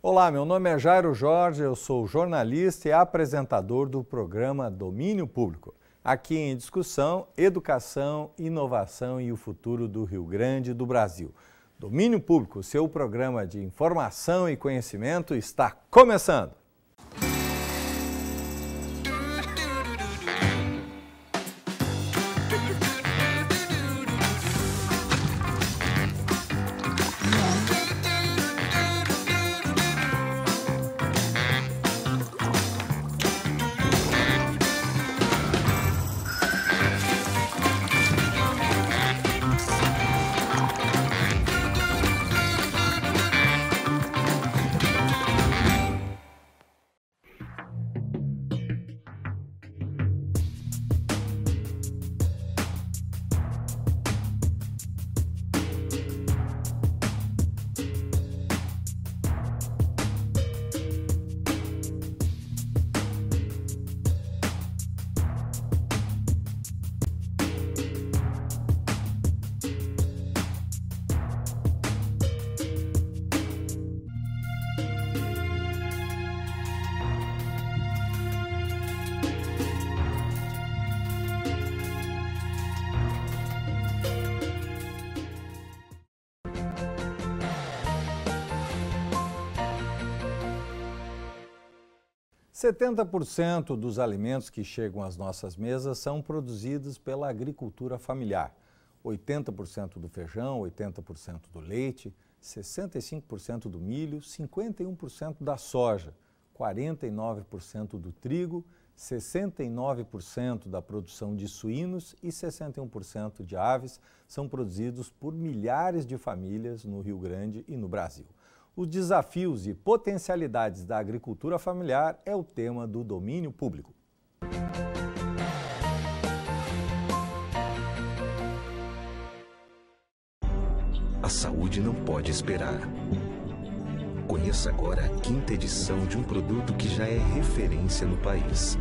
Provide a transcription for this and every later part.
Olá, meu nome é Jairo Jorge, eu sou jornalista e apresentador do programa Domínio Público. Aqui em discussão, educação, inovação e o futuro do Rio Grande e do Brasil. Domínio Público, seu programa de informação e conhecimento, está começando! 70% dos alimentos que chegam às nossas mesas são produzidos pela agricultura familiar. 80% do feijão, 80% do leite, 65% do milho, 51% da soja, 49% do trigo, 69% da produção de suínos e 61% de aves são produzidos por milhares de famílias no Rio Grande e no Brasil. Os desafios e potencialidades da agricultura familiar é o tema do Domínio Público. A saúde não pode esperar. Conheça agora a 5ª edição de um produto que já é referência no país.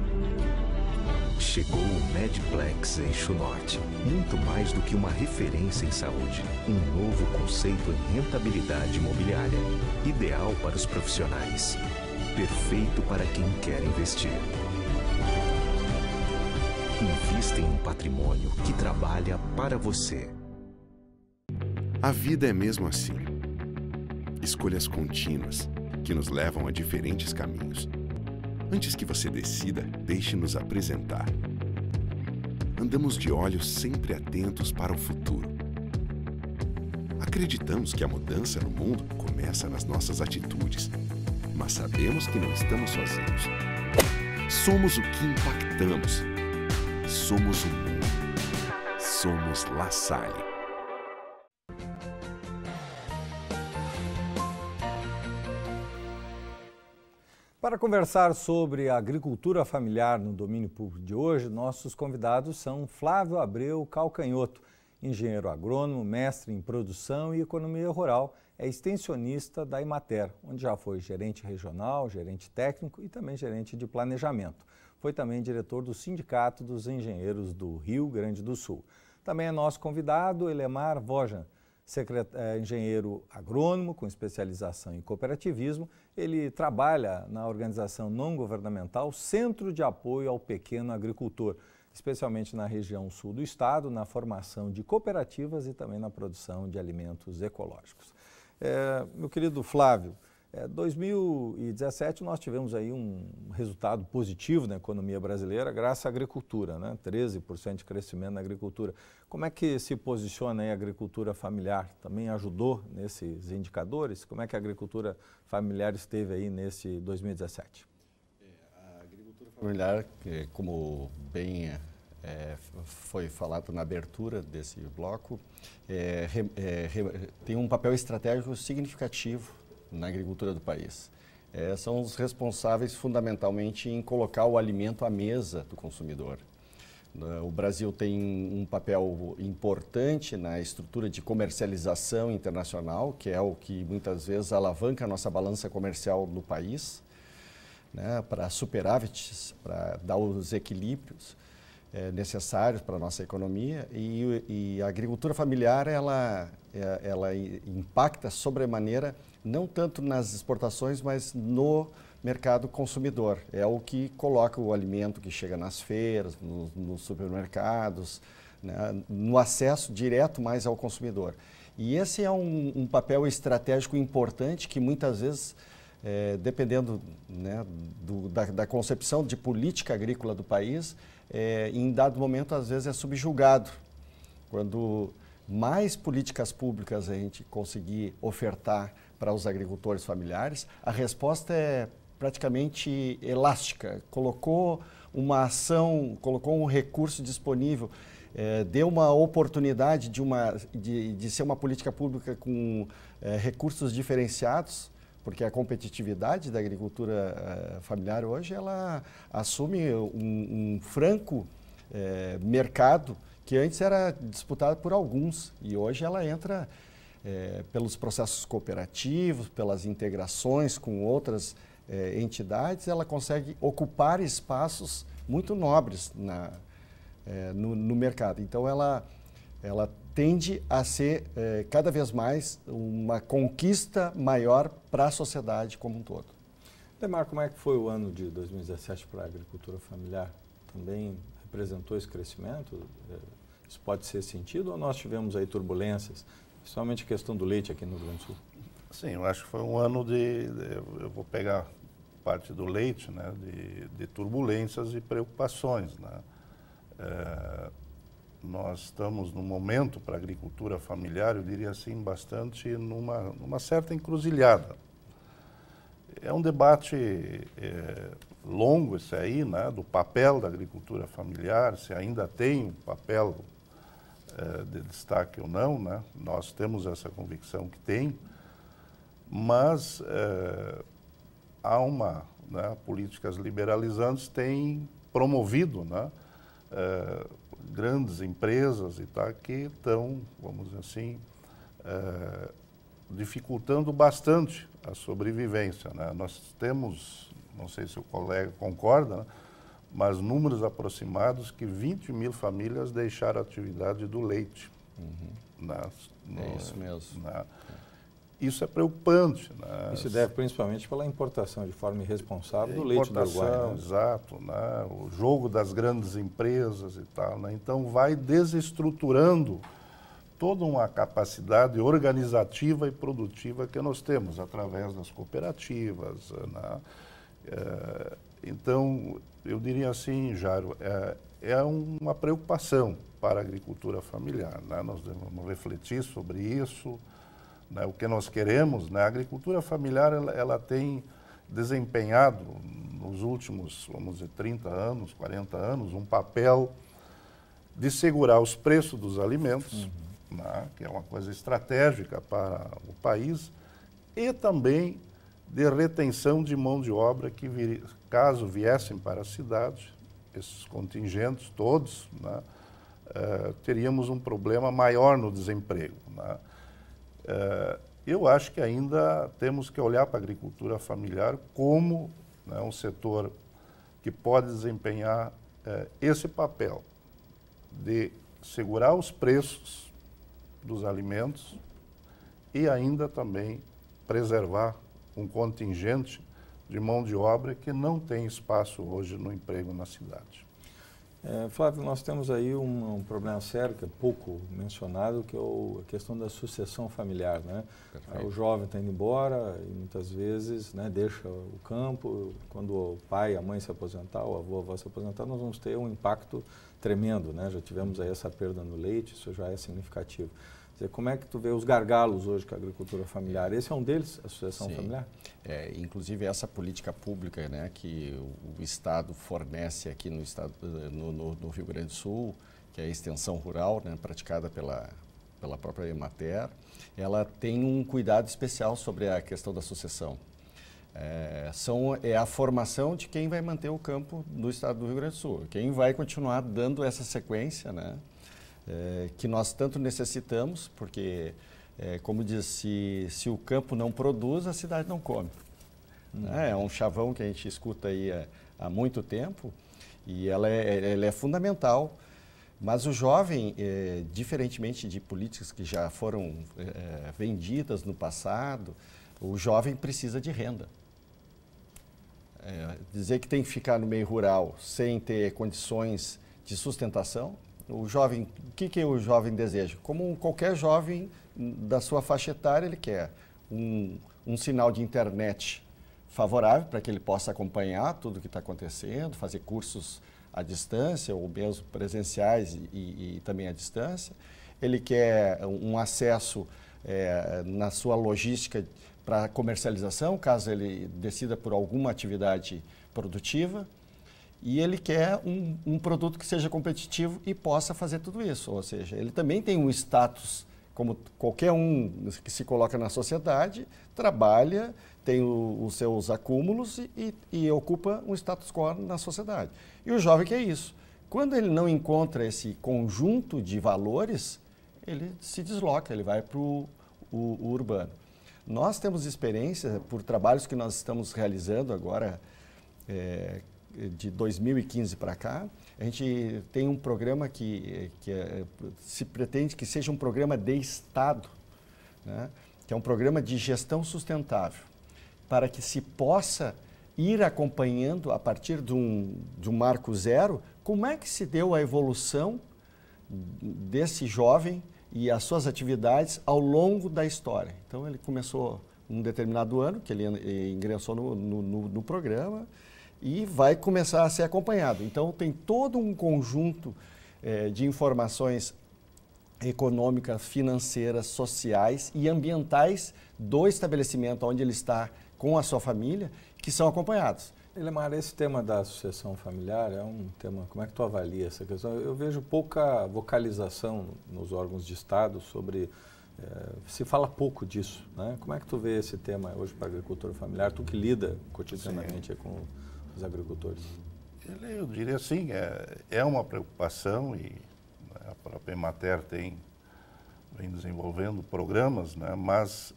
Chegou o Medplex Eixo Norte. Muito mais do que uma referência em saúde. Um novo conceito em rentabilidade imobiliária. Ideal para os profissionais. Perfeito para quem quer investir. Invista em um patrimônio que trabalha para você. A vida é mesmo assim. Escolhas contínuas que nos levam a diferentes caminhos. Antes que você decida, deixe-nos apresentar. Andamos de olhos sempre atentos para o futuro. Acreditamos que a mudança no mundo começa nas nossas atitudes, mas sabemos que não estamos sozinhos. Somos o que impactamos. Somos o mundo. Somos La Salle. Para conversar sobre a agricultura familiar no domínio público de hoje, nossos convidados são Flávio Abreu Calcanhoto, engenheiro agrônomo, mestre em produção e economia rural, é extensionista da Emater, onde já foi gerente regional, gerente técnico e também gerente de planejamento. Foi também diretor do Sindicato dos Engenheiros do Rio Grande do Sul. Também é nosso convidado Elemar Vojan, engenheiro agrônomo com especialização em cooperativismo. Ele trabalha na organização não governamental Centro de Apoio ao Pequeno Agricultor, especialmente na região sul do estado, na formação de cooperativas e também na produção de alimentos ecológicos. Meu querido Flávio, 2017 nós tivemos aí um resultado positivo na economia brasileira graças à agricultura, né? 13% de crescimento na agricultura. Como é que se posiciona aí a agricultura familiar? Também ajudou nesses indicadores? Como é que a agricultura familiar esteve aí nesse 2017? A agricultura familiar, como bem foi falado na abertura desse bloco, tem um papel estratégico significativo na agricultura do país. São os responsáveis fundamentalmente em colocar o alimento à mesa do consumidor. O Brasil tem um papel importante na estrutura de comercialização internacional, que é o que muitas vezes alavanca a nossa balança comercial no país, né, para superávites, para dar os equilíbrios. necessários para a nossa economia, e a agricultura familiar ela impacta sobremaneira não tanto nas exportações, mas no mercado consumidor. É o que coloca o alimento que chega nas feiras, nos supermercados, né, no acesso direto mais ao consumidor. E esse é um papel estratégico importante que muitas vezes, dependendo, né, da concepção de política agrícola do país, em dado momento às vezes é subjugado. Quando mais políticas públicas a gente conseguir ofertar para os agricultores familiares, a resposta é praticamente elástica. Colocou uma ação, colocou um recurso disponível, deu uma oportunidade de ser uma política pública com recursos diferenciados, porque a competitividade da agricultura familiar hoje ela assume um franco mercado que antes era disputado por alguns, e hoje ela entra pelos processos cooperativos, pelas integrações com outras entidades, ela consegue ocupar espaços muito nobres no mercado. Então ela tende a ser cada vez mais uma conquista maior para a sociedade como um todo. Demar, como é que foi o ano de 2017 para a agricultura familiar? Também representou esse crescimento? Isso pode ser sentido ou nós tivemos aí turbulências, principalmente a questão do leite aqui no Rio Grande do Sul? Sim, eu acho que foi um ano eu vou pegar parte do leite, né, de turbulências e preocupações, né? Nós estamos num momento para a agricultura familiar, eu diria assim, bastante numa certa encruzilhada. É um debate longo esse aí, né, do papel da agricultura familiar, se ainda tem um papel de destaque ou não, né? Nós temos essa convicção que tem, mas há políticas liberalizantes têm promovido, né, grandes empresas e tal, que estão, vamos dizer assim, dificultando bastante a sobrevivência, né? Nós temos, não sei se o colega concorda, né, mas números aproximados que 20 mil famílias deixaram a atividade do leite. É isso mesmo. Isso é preocupante. Né? Isso deve principalmente pela importação de forma irresponsável do leite do Uruguai. Né? Exato, né? O jogo das grandes empresas e tal. Né? Então vai desestruturando toda uma capacidade organizativa e produtiva que nós temos através das cooperativas. Né? Então, eu diria assim, Jairo, é uma preocupação para a agricultura familiar. Né? Nós devemos refletir sobre isso. Né, o que nós queremos, né, a agricultura familiar ela tem desempenhado nos últimos, vamos dizer, 30 anos, 40 anos, um papel de segurar os preços dos alimentos, né, que é uma coisa estratégica para o país, e também de retenção de mão de obra que, caso viessem para a cidade, esses contingentes todos, né, teríamos um problema maior no desemprego. Né. Eu acho que ainda temos que olhar para a agricultura familiar como, né, um setor que pode desempenhar esse papel de segurar os preços dos alimentos e ainda também preservar um contingente de mão de obra que não tem espaço hoje no emprego na cidade. Flávio, nós temos aí um problema sério, que é pouco mencionado, que é a questão da sucessão familiar, né? O jovem está indo embora e muitas vezes, né, deixa o campo. Quando o pai e a mãe se aposentar, o avô, a avó se aposentar, nós vamos ter um impacto tremendo, né? Já tivemos aí essa perda no leite, isso já é significativo. Quer dizer, como é que tu vê os gargalos hoje com a agricultura familiar? Esse é um deles, a sucessão familiar? Inclusive essa política pública, né, que o Estado fornece aqui no Rio Grande do Sul, que é a extensão rural, né, praticada pela própria Emater, ela tem um cuidado especial sobre a questão da sucessão. É a formação de quem vai manter o campo no estado do Rio Grande do Sul, quem vai continuar dando essa sequência, né, que nós tanto necessitamos, porque, como diz, se o campo não produz, a cidade não come. É um chavão que a gente escuta aí há muito tempo, E ela é fundamental. Mas o jovem, diferentemente de políticas que já foram vendidas no passado, o jovem precisa de renda. Dizer que tem que ficar no meio rural sem ter condições de sustentação, o jovem, o que o jovem deseja? Como qualquer jovem da sua faixa etária, ele quer um sinal de internet favorável para que ele possa acompanhar tudo o que está acontecendo, fazer cursos à distância ou mesmo presenciais e também à distância. Ele quer um acesso na sua logística para comercialização, caso ele decida por alguma atividade produtiva. E ele quer um produto que seja competitivo e possa fazer tudo isso. Ou seja, ele também tem um status, como qualquer um que se coloca na sociedade, trabalha, tem os seus acúmulos e ocupa um status quo na sociedade. E o jovem quer isso. Quando ele não encontra esse conjunto de valores, ele se desloca, ele vai para o urbano. Nós temos experiência por trabalhos que nós estamos realizando agora, de 2015 para cá. A gente tem um programa que se pretende que seja um programa de Estado, né? Que é um programa de gestão sustentável, para que se possa ir acompanhando, a partir de um marco zero, como é que se deu a evolução desse jovem e as suas atividades ao longo da história. Então, ele começou um determinado ano, que ele ingressou no programa, e vai começar a ser acompanhado. Então, tem todo um conjunto de informações econômicas, financeiras, sociais e ambientais do estabelecimento onde ele está com a sua família, que são acompanhados. Elemar, esse tema da sucessão familiar é um tema, como é que tu avalia essa questão? Eu vejo pouca vocalização nos órgãos de Estado sobre, se fala pouco disso, né? Como é que tu vê esse tema hoje para a agricultura familiar, tu que lida cotidianamente com os agricultores? Eu diria assim, é uma preocupação e a própria Emater vem desenvolvendo programas, né? Mas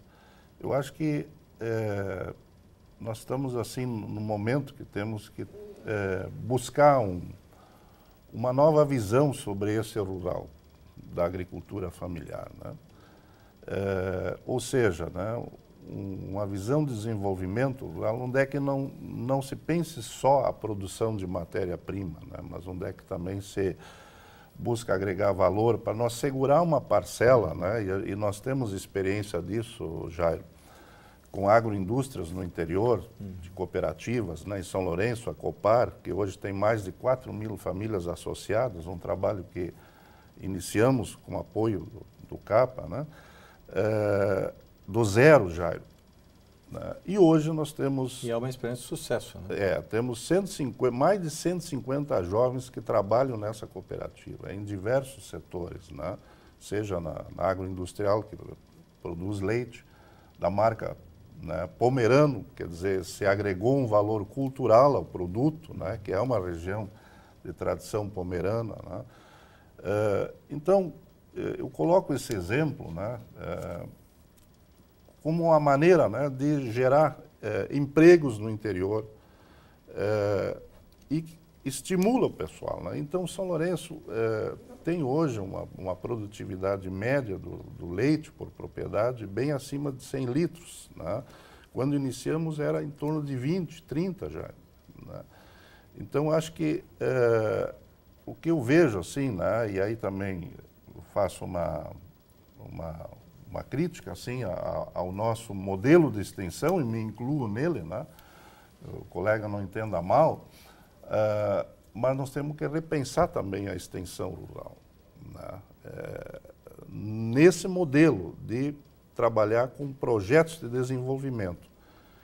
eu acho que nós estamos assim no momento que temos que buscar uma nova visão sobre esse rural da agricultura familiar, né? Ou seja, né, uma visão de desenvolvimento rural onde é que não se pense só a produção de matéria-prima, né, mas onde é que também se busca agregar valor para nós segurar uma parcela, né, e nós temos experiência disso, Jairo, com agroindústrias no interior, de cooperativas, né, em São Lourenço, a Copar, que hoje tem mais de 4.000 famílias associadas, um trabalho que iniciamos com apoio do CAPA, né, do zero, Jairo. Né, e hoje nós temos... E é uma experiência de sucesso, né? Temos mais de 150 jovens que trabalham nessa cooperativa, em diversos setores, né, seja na agroindustrial, que produz leite, da marca, né, Pomerano, quer dizer, se agregou um valor cultural ao produto, né, que é uma região de tradição pomerana, né. Então, eu coloco esse exemplo, né, como uma maneira, né, de gerar empregos no interior e estimula o pessoal, né. Então, São Lourenço tem hoje uma produtividade média do leite por propriedade bem acima de 100 litros. Né? Quando iniciamos era em torno de 20, 30 já. Né? Então, acho que o que eu vejo assim, né, e aí também faço uma crítica assim, ao nosso modelo de extensão, e me incluo nele, né? O colega não entenda mal, mas nós temos que repensar também a extensão rural, né? Nesse modelo de trabalhar com projetos de desenvolvimento,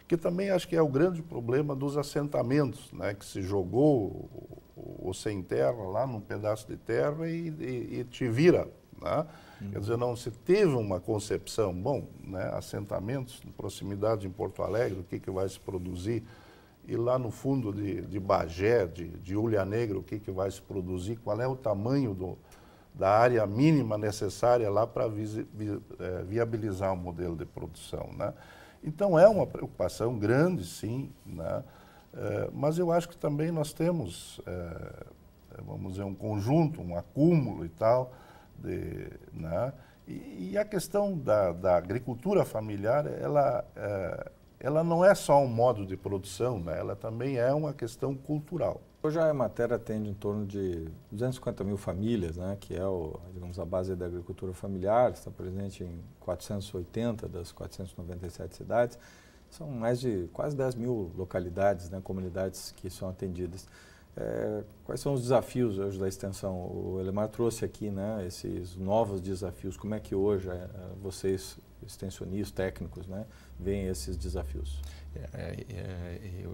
que também acho que é o grande problema dos assentamentos, né? Que se jogou o sem terra lá num pedaço de terra e te vira, né? Quer dizer, não se teve uma concepção, bom, né? Assentamentos de proximidade em Porto Alegre, o que vai se produzir, e lá no fundo de Bagé, de Ulha Negra, o que vai se produzir, qual é o tamanho da área mínima necessária lá para viabilizar o modelo de produção, né? Então, é uma preocupação grande, sim, né? Mas eu acho que também nós temos, vamos dizer, um conjunto, um acúmulo e tal, né? E a questão da agricultura familiar, ela não é só um modo de produção, né? Ela também é uma questão cultural. Hoje a Emater atende em torno de 250 mil famílias, né, que é digamos, a base da agricultura familiar, está presente em 480 das 497 cidades. São mais de quase 10 mil localidades, né, comunidades que são atendidas. Quais são os desafios hoje da extensão? O Elemar trouxe aqui, né, esses novos desafios. Como é que hoje vocês, extensionistas, técnicos, né, veem esses desafios?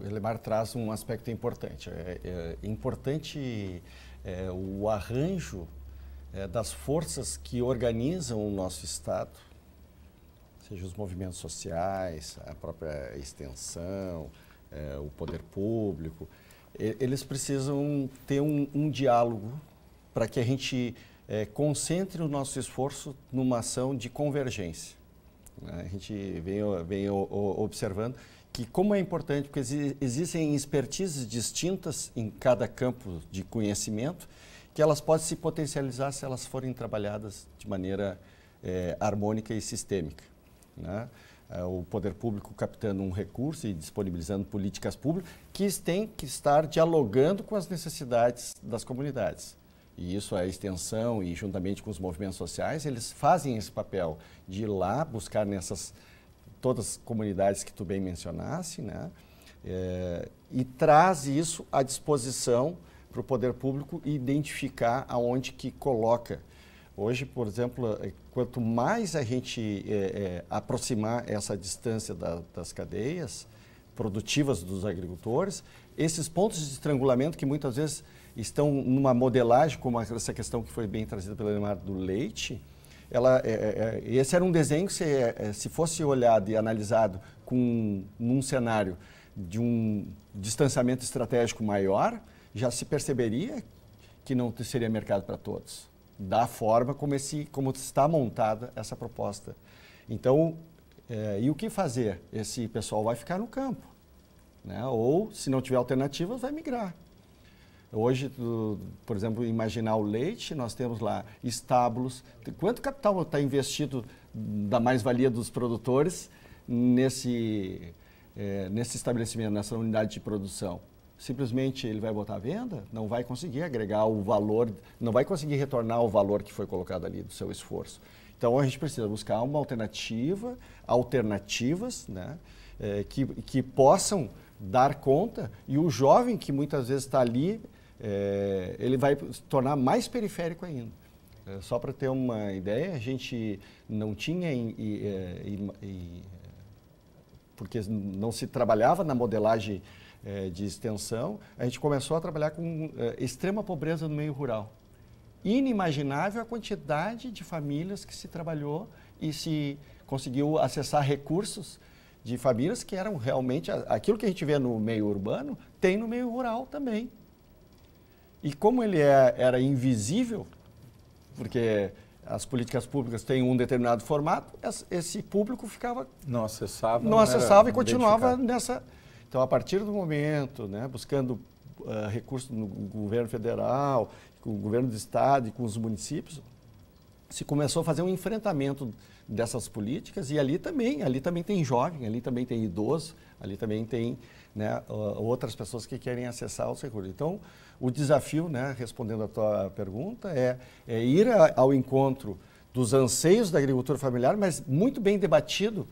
O Elemar traz um aspecto importante. É importante o arranjo das forças que organizam o nosso Estado, seja os movimentos sociais, a própria extensão, o poder público. Eles precisam ter um diálogo para que a gente concentre o nosso esforço numa ação de convergência. A gente vem observando que como é importante, porque existem expertises distintas em cada campo de conhecimento, que elas podem se potencializar se elas forem trabalhadas de maneira harmônica e sistêmica, né? O poder público captando um recurso e disponibilizando políticas públicas que têm que estar dialogando com as necessidades das comunidades. E isso é a extensão e juntamente com os movimentos sociais, eles fazem esse papel de ir lá buscar nessas todas as comunidades que tu bem mencionaste, né? E traz isso à disposição para o poder público identificar aonde que coloca. Hoje, por exemplo, quanto mais a gente aproximar essa distância das cadeias produtivas dos agricultores, esses pontos de estrangulamento que muitas vezes estão numa modelagem, como essa questão que foi bem trazida pelo Elemar do leite, esse era um desenho que se fosse olhado e analisado num cenário de um distanciamento estratégico maior, já se perceberia que não seria mercado para todos, da forma como está montada essa proposta. Então, e o que fazer? Esse pessoal vai ficar no campo, né? Ou, se não tiver alternativas, vai migrar. Hoje, por exemplo, imaginar o leite, nós temos lá estábulos. Quanto capital está investido da mais-valia dos produtores nesse estabelecimento, nessa unidade de produção? Simplesmente ele vai botar à venda? Não vai conseguir agregar o valor, não vai conseguir retornar o valor que foi colocado ali do seu esforço. Então, a gente precisa buscar uma alternativas, né, que possam dar conta, e o jovem que muitas vezes está ali, ele vai se tornar mais periférico ainda. Só para ter uma ideia, a gente não tinha, porque não se trabalhava na modelagem de extensão, a gente começou a trabalhar com extrema pobreza no meio rural. Inimaginável a quantidade de famílias que se trabalhou e se conseguiu acessar recursos de famílias que eram realmente aquilo que a gente vê no meio urbano, tem no meio rural também. E como ele era invisível, porque as políticas públicas têm um determinado formato, esse público ficava... Não acessava. Não acessava e continuava nessa... Então, a partir do momento, né, buscando recursos no governo federal, com o governo do estado e com os municípios, se começou a fazer um enfrentamento dessas políticas, e ali também tem jovem, ali também tem idoso, ali também tem, né, outras pessoas que querem acessar os recursos. Então, o desafio, né, respondendo à tua pergunta, é ir ao encontro dos anseios da agricultura familiar, mas muito bem debatido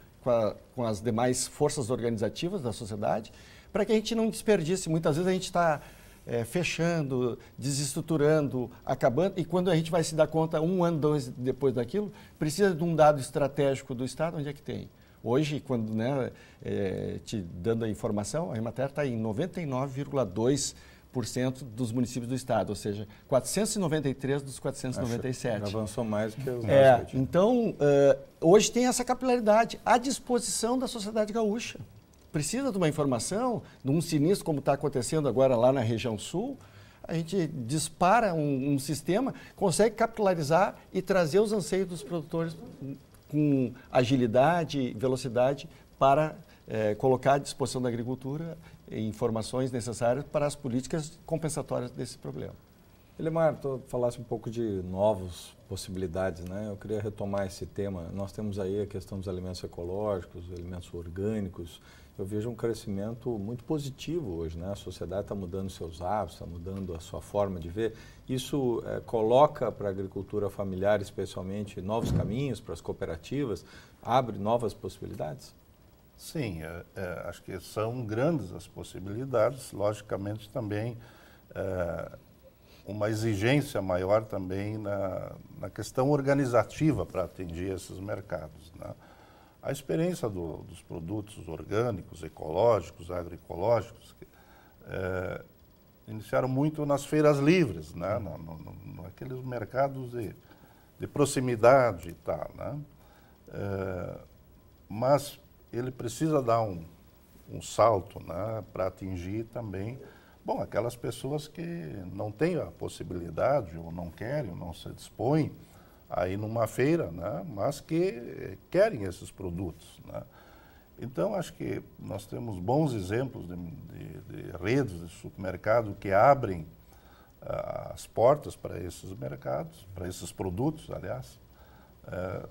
com as demais forças organizativas da sociedade, para que a gente não desperdice. Muitas vezes a gente está fechando, desestruturando, acabando, e quando a gente vai se dar conta, 1 ano, 2 depois daquilo, precisa de um dado estratégico do Estado, onde é que tem? Hoje, quando, né, te dando a informação, a Emater está em 99,2% dos municípios do Estado, ou seja, 493 dos 497. Avançou mais do que os Então, hoje tem essa capilaridade à disposição da sociedade gaúcha. Precisa de uma informação, de um sinistro como está acontecendo agora lá na região sul, a gente dispara um sistema, consegue capilarizar e trazer os anseios dos produtores com agilidade, velocidade para colocar à disposição da agricultura informações necessárias para as políticas compensatórias desse problema. Elemar, tu falasse um pouco de novas possibilidades, né? Eu queria retomar esse tema. Nós temos aí a questão dos alimentos ecológicos, alimentos orgânicos. Eu vejo um crescimento muito positivo hoje, né? A sociedade está mudando seus hábitos, está mudando a sua forma de ver. Isso coloca para a agricultura familiar, especialmente, novos caminhos para as cooperativas, abre novas possibilidades? Sim, acho que são grandes as possibilidades. Logicamente, também uma exigência maior também na questão organizativa para atingir esses mercados, né? A experiência dos produtos orgânicos, ecológicos, agroecológicos, iniciaram muito nas feiras livres, né? Naqueles mercados de proximidade e tal, né? Mas ele precisa dar um salto, né, para atingir também, bom, aquelas pessoas que não têm a possibilidade, ou não querem, ou não se dispõem a ir numa feira, né, mas que querem esses produtos, né. Então, acho que nós temos bons exemplos de redes de supermercado que abrem as portas para esses mercados, para esses produtos, aliás.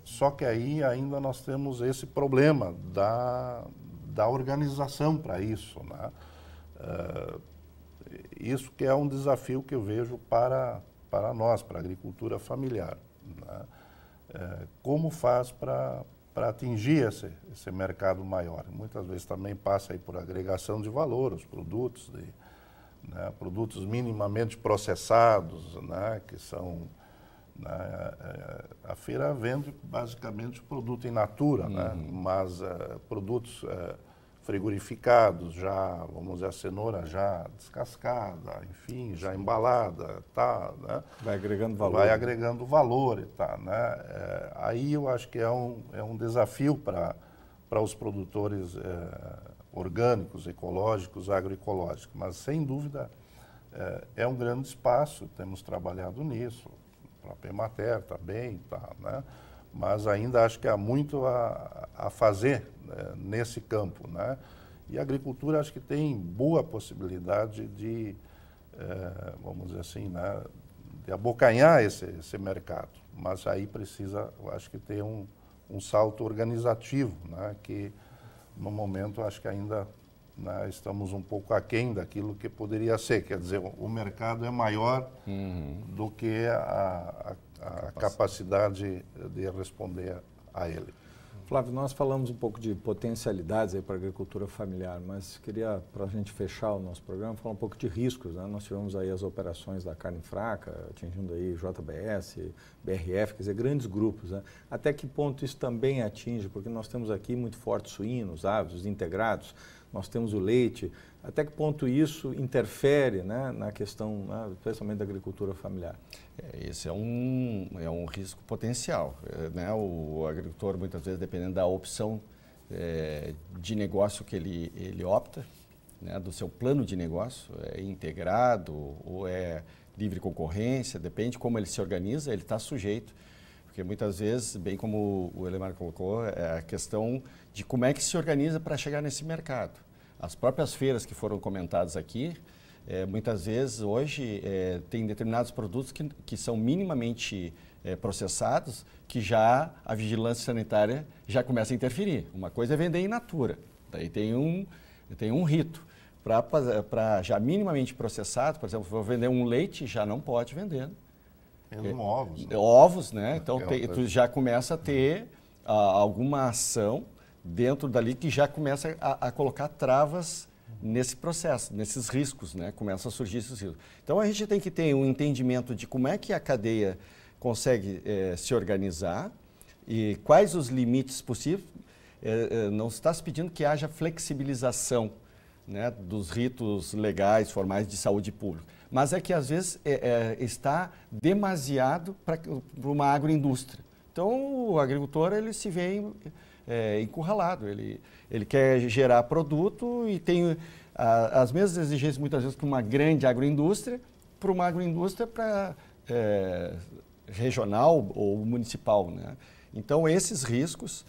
Só que aí ainda nós temos esse problema da organização para isso, né? Isso que é um desafio que eu vejo para nós, para a agricultura familiar, né? Como faz para atingir esse mercado maior? Muitas vezes também passa aí por agregação de valor, os produtos, né, produtos minimamente processados, né, que são... A feira vende basicamente produto in natura, né? Mas produtos frigorificados, já, vamos dizer, a cenoura já descascada, enfim, já embalada, tá, né? Vai agregando valor. Vai agregando valor e tá, né? Aí eu acho que é um desafio para os produtores orgânicos, ecológicos, agroecológicos, mas sem dúvida é um grande espaço, temos trabalhado nisso. A própria Emater também, tá, né? Mas ainda acho que há muito a fazer, né, nesse campo, né? E a agricultura acho que tem boa possibilidade de, vamos dizer assim, né, de abocanhar esse mercado. Mas aí precisa, eu acho que ter um salto organizativo, né, que no momento acho que ainda, né, estamos um pouco aquém daquilo que poderia ser. Quer dizer, o mercado é maior do que a capacidade de responder a ele. Flávio, nós falamos um pouco de potencialidades aí para a agricultura familiar, mas queria, para a gente fechar o nosso programa, falar um pouco de riscos, né? Nós tivemos aí as operações da carne fraca, atingindo aí JBS, BRF, quer dizer, grandes grupos, né? Até que ponto isso também atinge, porque nós temos aqui muito forte suínos, aves, integrados, nós temos o leite, até que ponto isso interfere, né, na questão, né, especialmente da agricultura familiar? Esse é um risco potencial, né? O agricultor, muitas vezes, dependendo da opção de negócio que ele opta, né, do seu plano de negócio, é integrado ou é livre concorrência, depende como ele se organiza, ele está sujeito. Porque muitas vezes, bem como o Elemar colocou, é a questão de como é que se organiza para chegar nesse mercado. As próprias feiras que foram comentadas aqui, muitas vezes hoje tem determinados produtos que são minimamente processados, que já a vigilância sanitária já começa a interferir. Uma coisa é vender in natura, daí tem um rito. Para já minimamente processado, por exemplo, vou vender um leite, já não pode vender. Ovos. Né? Ovos, né? Então tu já começa a ter alguma ação dentro dali que já começa a colocar travas nesse processo, nesses riscos, né? Começam a surgir esses riscos. Então a gente tem que ter um entendimento de como é que a cadeia consegue se organizar e quais os limites possíveis. Não está se pedindo que haja flexibilização, né, dos ritos legais, formais de saúde pública. Mas é que, às vezes, está demasiado para uma agroindústria. Então, o agricultor ele se vê encurralado. Ele quer gerar produto e tem as mesmas exigências, muitas vezes, que uma grande agroindústria, para uma agroindústria regional ou municipal, né? Então, esses riscos,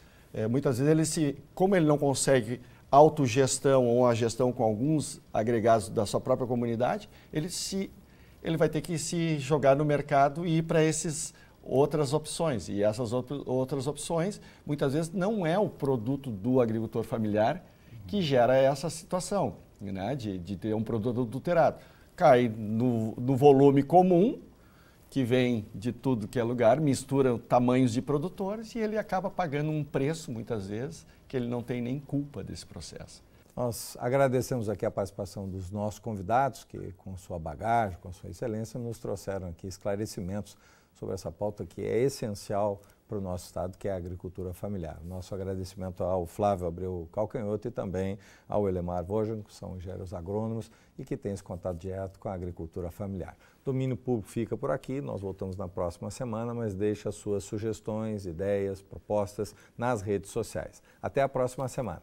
muitas vezes, como ele não consegue autogestão ou a gestão com alguns agregados da sua própria comunidade, ele vai ter que se jogar no mercado e ir para essas outras opções. E essas outras opções, muitas vezes, não é o produto do agricultor familiar que gera essa situação, né, de ter um produto adulterado. Cai no volume comum, que vem de tudo que é lugar, mistura tamanhos de produtores e ele acaba pagando um preço, muitas vezes, que ele não tem nem culpa desse processo. Nós agradecemos aqui a participação dos nossos convidados, que com sua bagagem, com sua excelência, nos trouxeram aqui esclarecimentos sobre essa pauta que é essencial para o nosso estado, que é a agricultura familiar. Nosso agradecimento ao Flávio Abreu Calcanhoto e também ao Elemar Vojan, que são engenheiros agrônomos e que têm esse contato direto com a agricultura familiar. Domínio Público fica por aqui, nós voltamos na próxima semana, mas deixe as suas sugestões, ideias, propostas nas redes sociais. Até a próxima semana.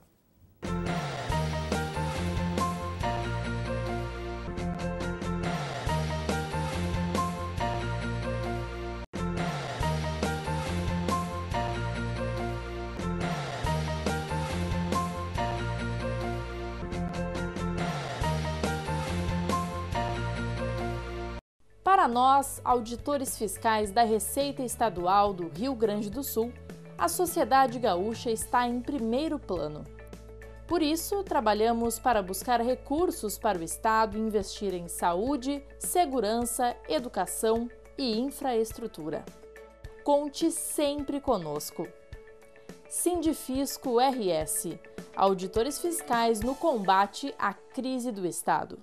Para nós, auditores fiscais da Receita Estadual do Rio Grande do Sul, a sociedade gaúcha está em primeiro plano. Por isso, trabalhamos para buscar recursos para o Estado investir em saúde, segurança, educação e infraestrutura. Conte sempre conosco. Sindifisco RS, auditores fiscais no combate à crise do Estado.